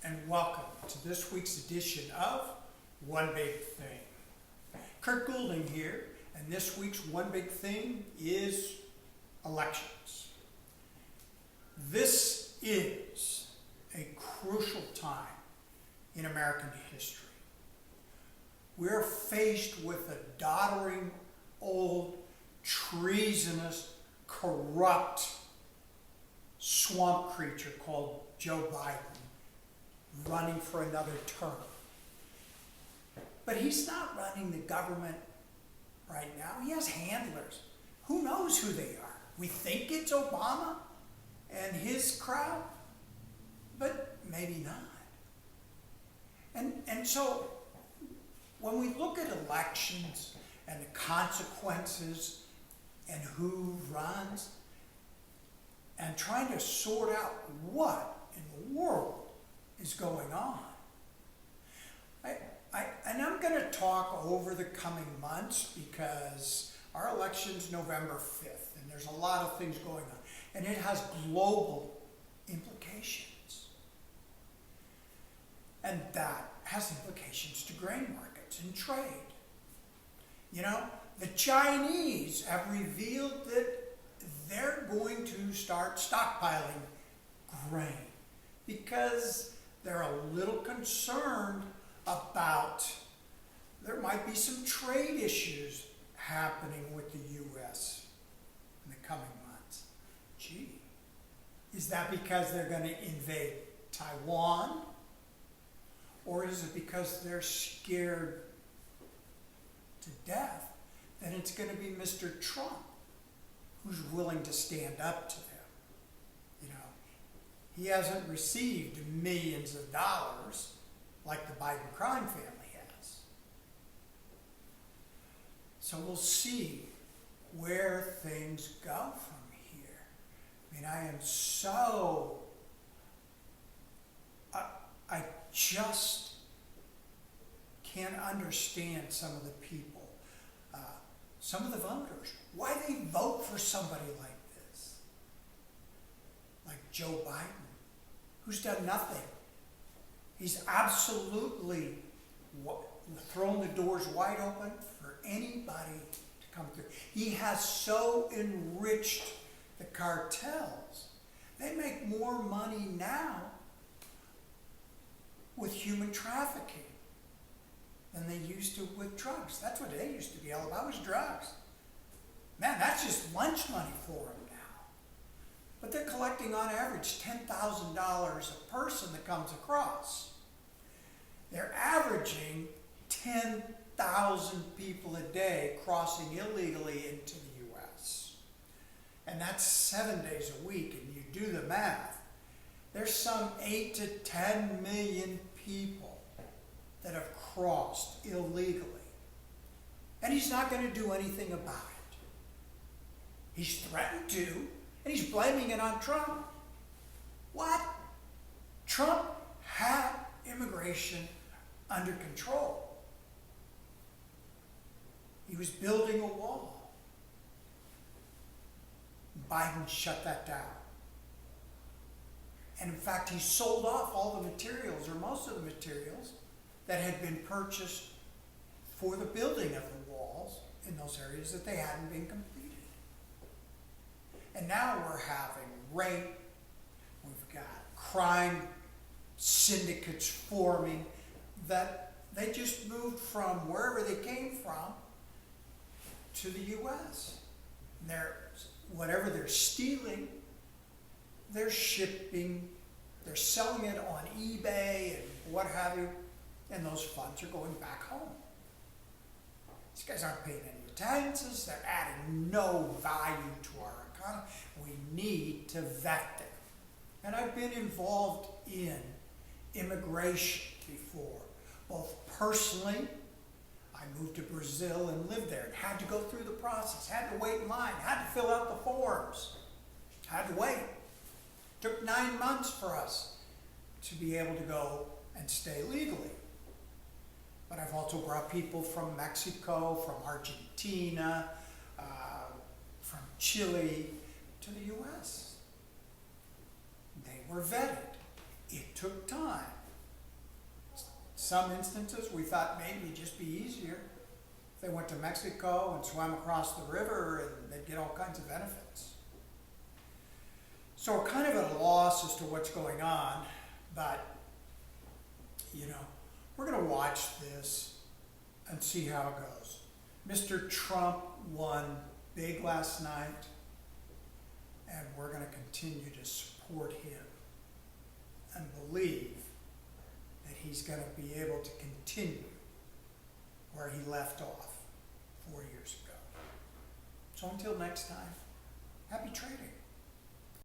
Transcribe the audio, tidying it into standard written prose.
and welcome to this week's edition of One Big Thing. Kurt Goulding here, and this week's One Big Thing is elections. This is a crucial time in American history. We're faced with a doddering, old, treasonous, corrupt swamp creature called Joe Biden running for another term. But he's not running the government right now. He has handlers. Who knows who they are? We think it's Obama and his crowd, but maybe not. And so when we look at elections and the consequences and who runs, and trying to sort out what in the world is going on. And I'm going to talk over the coming months because our election's November 5th, and there's a lot of things going on, and it has global implications. And that has implications to grain markets and trade. You know, the Chinese have revealed that they're going to start stockpiling grain because they're a little concerned about there might be some trade issues happening with the U.S. in the coming months. Gee, is that because they're going to invade Taiwan? Or is it because they're scared to death that it's going to be Mr. Trump who's willing to stand up to them? You know, he hasn't received millions of dollars like the Biden crime family has. So we'll see where things go from here. I mean, I am so, I just can't understand some of the people, some of the voters, why they vote for somebody like this, like Joe Biden, who's done nothing. He's absolutely thrown the doors wide open for anybody to come through. He has so enriched the cartels. They make more money now with human trafficking than they used to with drugs. That's what they used to be all about, was drugs. Man, that's just lunch money for them now. But they're collecting on average $10,000 a person that comes across. They're averaging 10,000 people a day crossing illegally into the U.S. And that's 7 days a week, and you do the math. There's some 8 to 10 million people that have crossed illegally. And he's not going to do anything about it. He's threatened to, and he's blaming it on Trump. What? Trump had immigration under control. He was building a wall. Biden shut that down. And in fact, he sold off all the materials, or most of the materials, that had been purchased for the building of the walls in those areas that they hadn't been completed. And now we're having rape, we've got crime syndicates forming, that they just moved from wherever they came from to the U.S. And whatever they're stealing, they're shipping, they're selling it on eBay and what have you, and those funds are going back home. These guys aren't paying any taxes, they're adding no value to our economy. We need to vet them. And I've been involved in immigration before, both personally. I moved to Brazil and lived there and had to go through the process, had to wait in line, had to fill out the forms, had to wait. Took 9 months for us to be able to go and stay legally. But I've also brought people from Mexico, from Argentina, from Chile to the U.S. They were vetted. It took time. some instances, we thought maybe it'd just be easier if they went to Mexico and swam across the river and they'd get all kinds of benefits. So we're kind of at a loss as to what's going on, but, you know, we're gonna watch this and see how it goes. Mr. Trump won big last night, and we're gonna continue to support him and believe that he's gonna be able to continue where he left off 4 years ago. So until next time, happy trading.